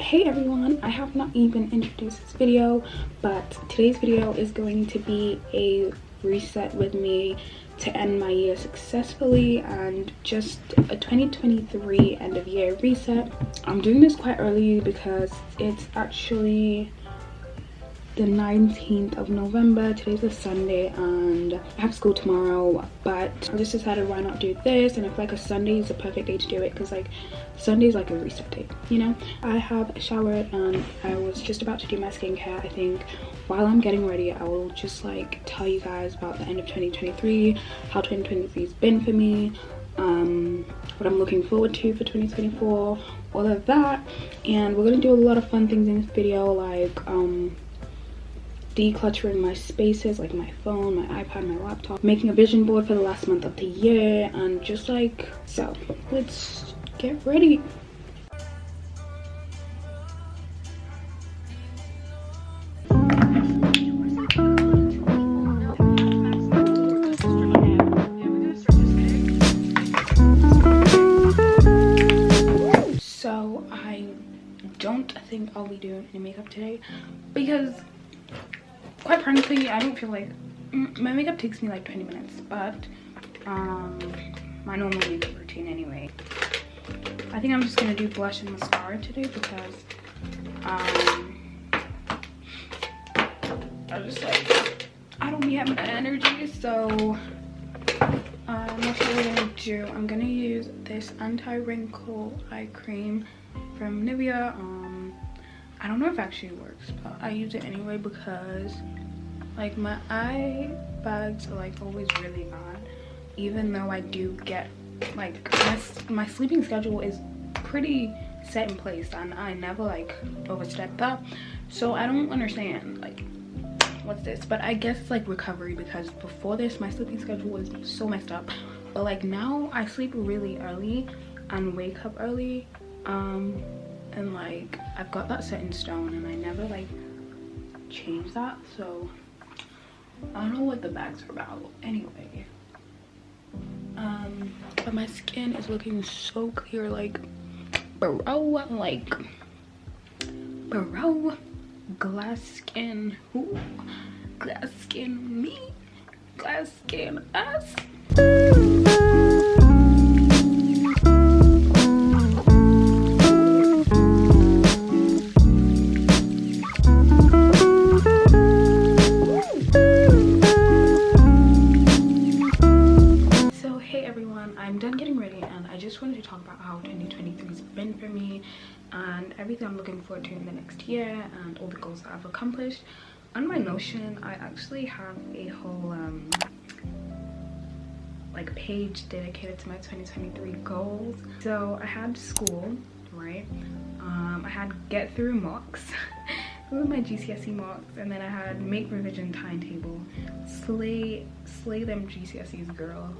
Hey everyone, I have not even introduced this video, but today's video is going to be a reset with me to end my year successfully and just a 2023 end of year reset. I'm doing this quite early because it's actually the 19th of November. Today's a Sunday and I have school tomorrow, but I just decided why not do this, and I feel like a Sunday is the perfect day to do it because like Sunday is like a reset day, you know. I have showered and I was just about to do my skincare. I think while I'm getting ready I will just like tell you guys about the end of 2023, how 2023 has been for me, what I'm looking forward to for 2024, all of that. And we're gonna do a lot of fun things in this video, like decluttering my spaces, like my phone, my iPad, my laptop, making a vision board for the last month of the year, and just like so. Let's get ready. So I don't think I'll be doing any makeup today because quite frankly I don't feel like my makeup takes me like 20 minutes, but my normal makeup routine anyway. I think I'm just gonna do blush and mascara today because I don't be having energy. So that's what we're gonna do. I'm gonna use this anti-wrinkle eye cream from Nivea. I don't know if it actually works, but I use it anyway because like my eye bags are like always really bad, even though I do get like my sleeping schedule is pretty set in place and I never like overstep that. So I don't understand like what's this, but I guess it's like recovery because before this my sleeping schedule was so messed up, but like now I sleep really early and wake up early, and like I've got that set in stone and I never like change that. So I don't know what the bags are about anyway. But my skin is looking so clear, like bro, glass skin. Ooh, glass skin me, glass skin us. I'm done getting ready and I just wanted to talk about how 2023 has been for me and everything I'm looking forward to in the next year and all the goals that I've accomplished. On my Notion I actually have a whole like page dedicated to my 2023 goals. So I had school, right? I had get through mocks those are my GCSE mocks, and then I had make revision timetable, slay them GCSEs, girl.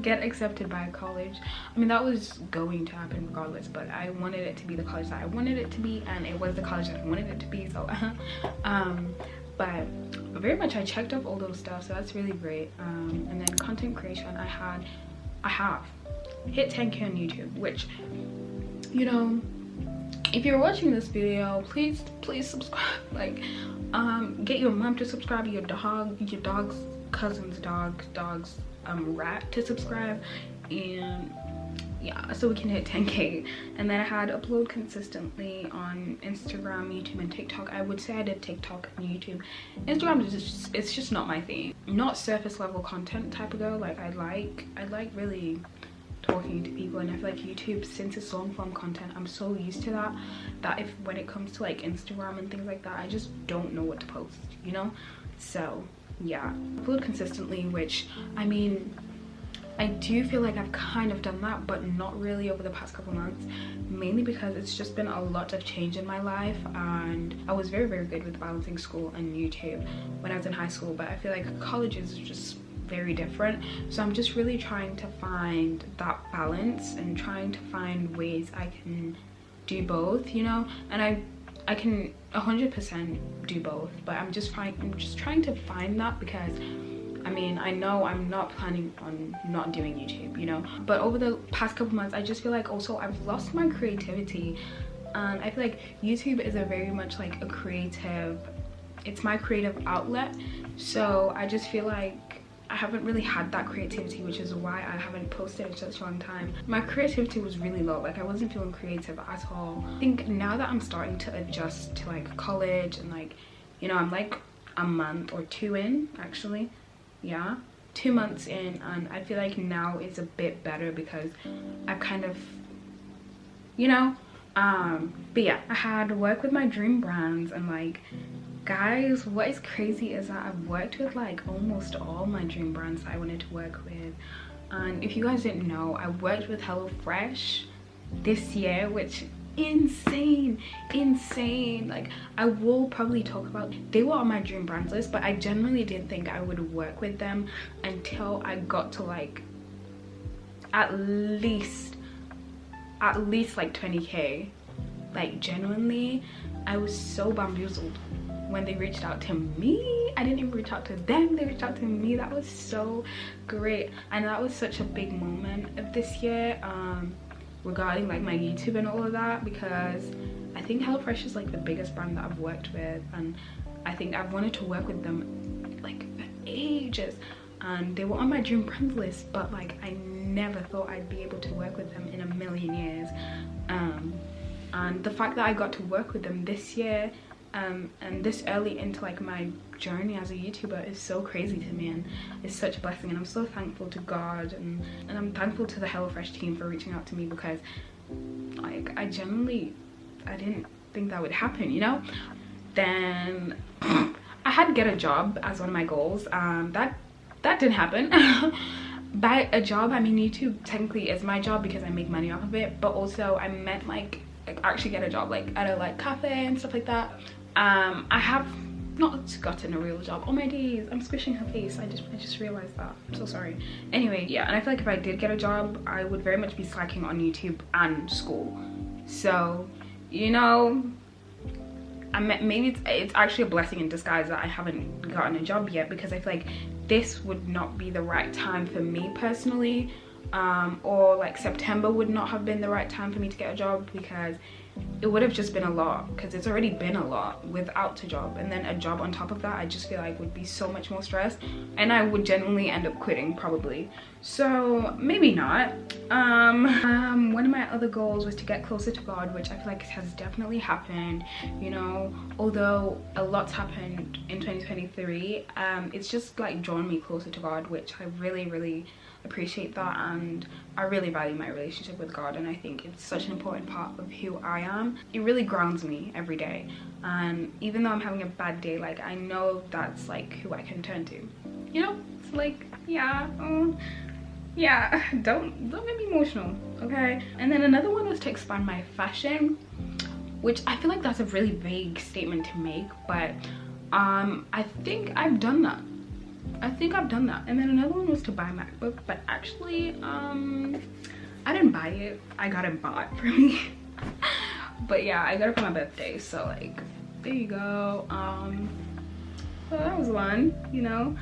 Get accepted by a college. I mean that was going to happen regardless, but I wanted it to be the college that I wanted it to be, and it was the college that I wanted it to be. So but very much I checked off all those stuff, so that's really great. And then content creation, I have hit 10k on YouTube, which, you know, if you're watching this video, please subscribe. Like get your mom to subscribe, your dog's cousin's dog's rat to subscribe, and yeah, so we can hit 10k. And then I had upload consistently on Instagram, YouTube, and TikTok. I would say I did TikTok and YouTube. Instagram is it's just not my thing. Not surface level content type of girl. Like I like really talking to people, and I feel like YouTube, since it's long form content, I'm so used to that if when it comes to like Instagram and things like that, I just don't know what to post, you know. So yeah, upload consistently, which I mean I do feel like I've kind of done that, but not really over the past couple months, mainly because it's just been a lot of change in my life, and I was very good with balancing school and YouTube when I was in high school, but I feel like college is just very different. So I'm just really trying to find that balance and trying to find ways I can do both, you know. And I can 100% do both, but I'm just trying to find that because I mean, I know I'm not planning on not doing YouTube, you know, but over the past couple months I just feel like also I've lost my creativity, and I feel like YouTube is a very much like a creative, it's my creative outlet. So I just feel like I haven't really had that creativity, which is why I haven't posted in such a long time. My creativity was really low, like I wasn't feeling creative at all. I think now that I'm starting to adjust to like college and like, you know, I'm like a month or two in actually, yeah, 2 months in, and I feel like now is a bit better because I've kind of, you know, but yeah, I had work with my dream brands, and like, guys, what is crazy is that I've worked with like almost all my dream brands that I wanted to work with. And if you guys didn't know, I worked with HelloFresh this year, which insane. Like, I will probably talk about, they were on my dream brands list, but I genuinely didn't think I would work with them until I got to like at least like 20k. Like, genuinely, I was so bamboozled when they reached out to me. I didn't even reach out to them, they reached out to me. That was so great, and that was such a big moment of this year, regarding like my YouTube and all of that, because I think HelloFresh is like the biggest brand that I've worked with, and I think I've wanted to work with them like for ages, and they were on my dream brand list, but like I never thought I'd be able to work with them in a million years. And the fact that I got to work with them this year, and this early into like my journey as a YouTuber, is so crazy to me, and it's such a blessing, and I'm so thankful to God, and I'm thankful to the HelloFresh team for reaching out to me, because like I didn't think that would happen, you know. Then I had to get a job as one of my goals. That didn't happen. By a job, I mean YouTube technically is my job because I make money off of it, but also I meant like actually get a job like at a like cafe and stuff like that. I have not gotten a real job. Oh my days, I'm squishing her face. I just realized that. I'm so sorry. Anyway, yeah, and I feel like if I did get a job, I would very much be slacking on YouTube and school. So, you know, maybe it's actually a blessing in disguise that I haven't gotten a job yet, because I feel like this would not be the right time for me personally, or like September would not have been the right time for me to get a job, because it would have just been a lot, because it's already been a lot without a job, and then a job on top of that I just feel like would be so much more stress, and I would genuinely end up quitting probably. So maybe not. One of my other goals was to get closer to God, which I feel like has definitely happened, you know. Although a lot's happened in 2023, it's just like drawn me closer to God, which I really appreciate that, and I really value my relationship with God, and I think it's such an important part of who I am. It really grounds me every day, and even though I'm having a bad day, like I know that's like who I can turn to, you know. It's like, yeah, yeah, don't make me emotional, okay. And then another one was to expand my fashion, which I feel like that's a really vague statement to make, but I think I've done that. And then another one was to buy a MacBook, but actually I didn't buy it, I got it bought for me. But yeah, I got it for my birthday, so like there you go. So that was one, you know.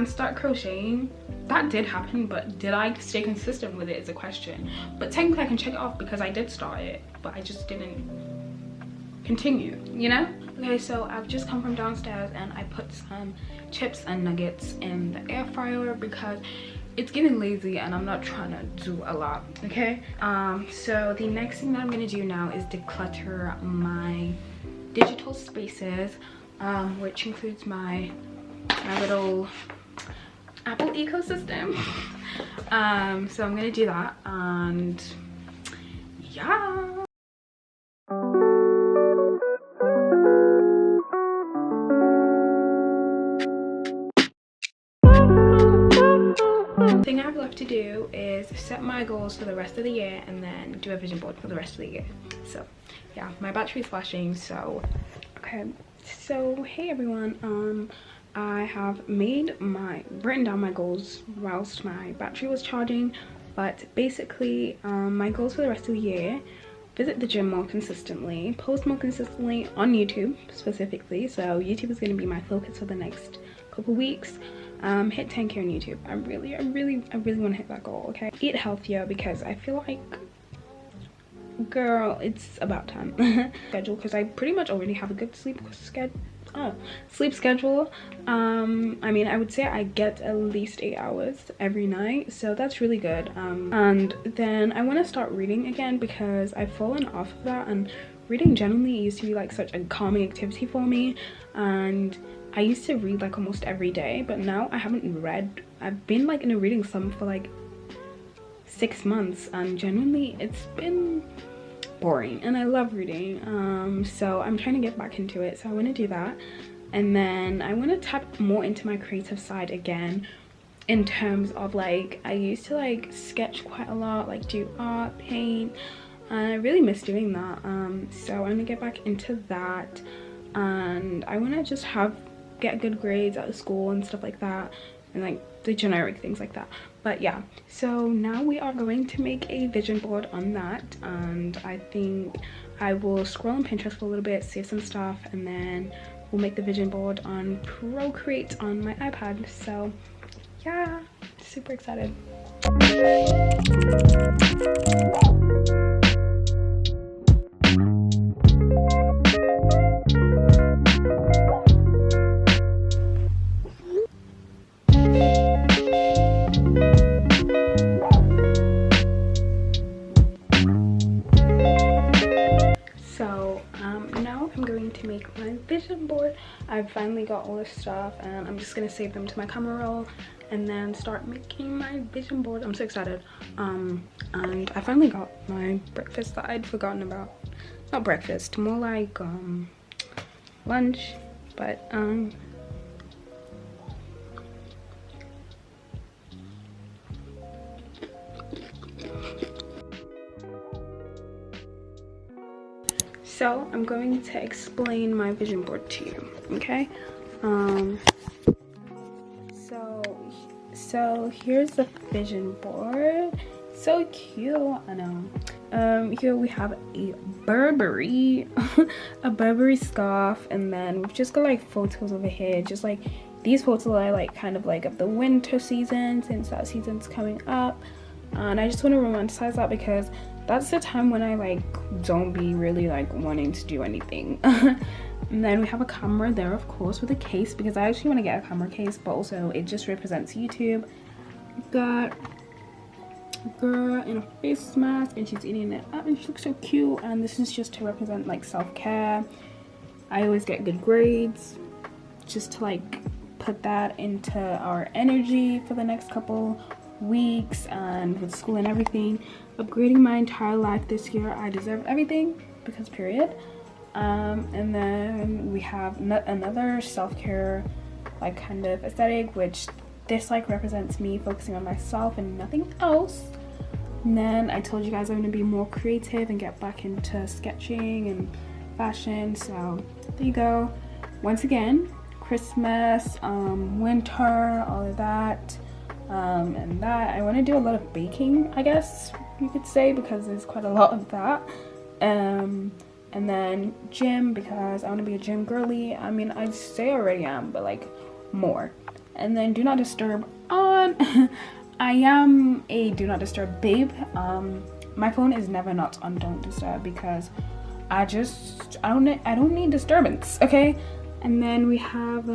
Start crocheting, that did happen, but did I stay consistent with it is a question. But technically I can check it off because I did start it, but I just didn't continue, you know. Okay, so I've just come from downstairs and I put some chips and nuggets in the air fryer because it's getting lazy and I'm not trying to do a lot, okay. So the next thing that I'm gonna do now is declutter my digital spaces, which includes my little Apple ecosystem. So I'm gonna do that, and yeah. The thing I have left to do is set my goals for the rest of the year and then do a vision board for the rest of the year. So yeah, my battery is flashing, so okay. So hey everyone, I have written down my goals whilst my battery was charging, but basically my goals for the rest of the year: visit the gym more consistently, post more consistently on YouTube specifically, so YouTube is going to be my focus for the next couple weeks. hit 10k on YouTube. I really want to hit that goal. Okay, eat healthier because I feel like, girl, it's about time. Schedule, because I pretty much already have a good sleep schedule. I mean, I would say I get at least 8 hours every night, so that's really good. And then I want to start reading again because I've fallen off of that, and reading generally used to be like such a calming activity for me, and I used to read like almost every day, but now I haven't read. I've been like in a reading slump for like 6 months, and genuinely it's been boring, and I love reading. So I'm trying to get back into it, so I want to do that. And then I want to tap more into my creative side again, in terms of like, I used to like sketch quite a lot, like do art, paint, and I really miss doing that. So I want to get back into that, and I want to just get good grades at school and stuff like that, and like the generic things like that. But yeah, so now we are going to make a vision board on that, and I think I will scroll on Pinterest for a little bit, save some stuff, and then we'll make the vision board on Procreate on my iPad. So yeah, super excited. Vision board. I've finally got all this stuff, and I'm just gonna save them to my camera roll and then start making my vision board. I'm so excited. And I finally got my breakfast that I'd forgotten about. Not breakfast, more like lunch, but so I'm going to explain my vision board to you, okay? So here's the vision board. So cute, I know. Here we have a Burberry, a Burberry scarf, and then we've just got like photos over here, just like these photos are like kind of like of the winter season, since that season's coming up, and I just want to romanticize that because that's the time when I like don't be really like wanting to do anything. And then we have a camera there, of course, with a case, because I actually want to get a camera case, but also it just represents YouTube. We've got a girl in a face mask, and she's eating it up, and she looks so cute. And this is just to represent like self-care. I always get good grades, just to like put that into our energy for the next couple weeks, and with school and everything. Upgrading my entire life this year. I deserve everything, because period. And then we have another self-care like kind of aesthetic, which this like represents me focusing on myself and nothing else. And then I told you guys I'm going to be more creative and get back into sketching and fashion, so there you go. Once again, Christmas, winter, all of that. And that I want to do a lot of baking, I guess you could say, because there's quite a lot of that. And then gym, because I want to be a gym girly. I mean, I'd say I already am, but like more. And then do not disturb on. I am a do not disturb babe. My phone is never not on don't disturb, because I don't need disturbance, okay? And then we have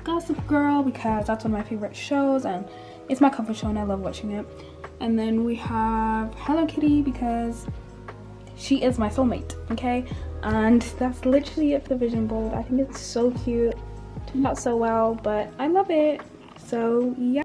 Gossip Girl, because that's one of my favorite shows and it's my comfort show and I love watching it. And then we have Hello Kitty, because she is my soulmate, okay? And that's literally it for the vision board. I think it's so cute, turned out so well, but I love it. So yeah.